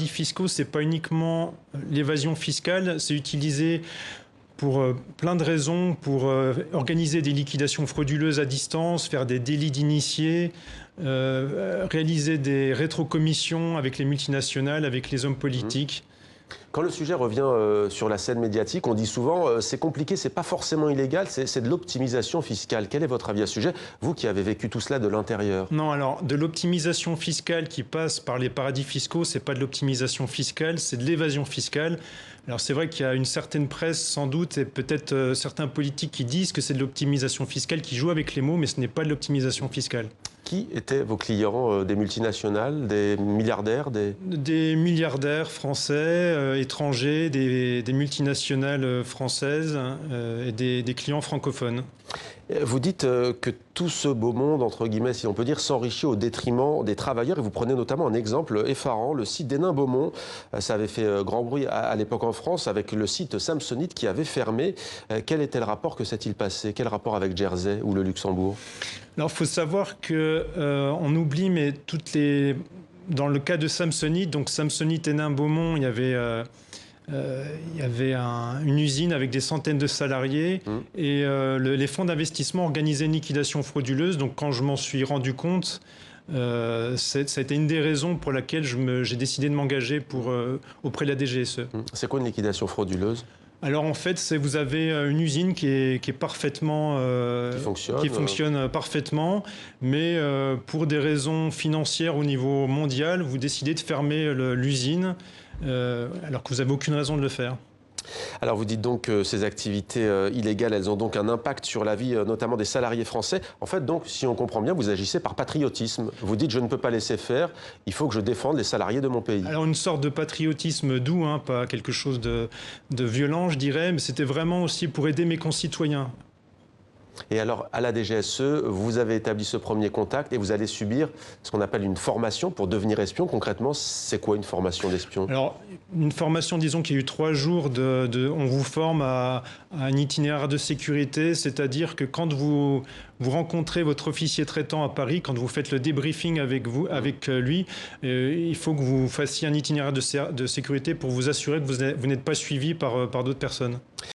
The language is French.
paradis fiscaux, c'est pas uniquement l'évasion fiscale, c'est utilisé pour plein de raisons, pour organiser des liquidations frauduleuses à distance, faire des délits d'initiés, réaliser des rétrocommissions avec les multinationales, avec les hommes politiques. Quand le sujet revient sur la scène médiatique, on dit souvent c'est compliqué, c'est pas forcément illégal, c'est de l'optimisation fiscale. Quel est votre avis à ce sujet, vous qui avez vécu tout cela de l'intérieur? Non, alors de l'optimisation fiscale qui passe par les paradis fiscaux, c'est pas de l'optimisation fiscale, c'est de l'évasion fiscale. Alors c'est vrai qu'il y a une certaine presse sans doute et peut-être certains politiques qui disent que c'est de l'optimisation fiscale, qui jouent avec les mots, mais ce n'est pas de l'optimisation fiscale. Qui étaient vos clients? Des multinationales, des milliardaires, Des milliardaires français, étrangers, des multinationales françaises et des clients francophones. Vous dites que tout ce beau monde, entre guillemets, si on peut dire, s'enrichit au détriment des travailleurs. Et vous prenez notamment un exemple effarant, le site d'Hénin-Beaumont. Ça avait fait grand bruit à l'époque en France avec le site Samsonite qui avait fermé. Quel était le rapport? Que s'est-il passé? Quel rapport avec Jersey ou le Luxembourg? Alors, il faut savoir qu'on oublie, mais dans le cas de Samsonite, donc Samsonite Hénin-Beaumont, il y avait une usine avec des centaines de salariés et les fonds d'investissement organisaient une liquidation frauduleuse. Donc quand je m'en suis rendu compte, ça a été une des raisons pour laquelle j'ai décidé de m'engager auprès de la DGSE. C'est quoi une liquidation frauduleuse? Alors en fait, vous avez une usine qui est parfaitement, qui fonctionne parfaitement, mais pour des raisons financières au niveau mondial, vous décidez de fermer l'usine alors que vous n'avez aucune raison de le faire. Alors vous dites donc que ces activités illégales, elles ont donc un impact sur la vie notamment des salariés français. En fait, donc, si on comprend bien, vous agissez par patriotisme. Vous dites je ne peux pas laisser faire, il faut que je défende les salariés de mon pays. Alors une sorte de patriotisme doux, hein, pas quelque chose de violent, je dirais, mais c'était vraiment aussi pour aider mes concitoyens. Et alors, à la DGSE, vous avez établi ce premier contact et vous allez subir ce qu'on appelle une formation pour devenir espion. Concrètement, c'est quoi une formation d'espion? Alors, une formation, disons qu'il y a eu 3 jours on vous forme à un itinéraire de sécurité, c'est-à-dire que quand vous rencontrez votre officier traitant à Paris, quand vous faites le débriefing avec lui, il faut que vous fassiez un itinéraire de sécurité pour vous assurer que vous n'êtes pas suivi par d'autres personnes.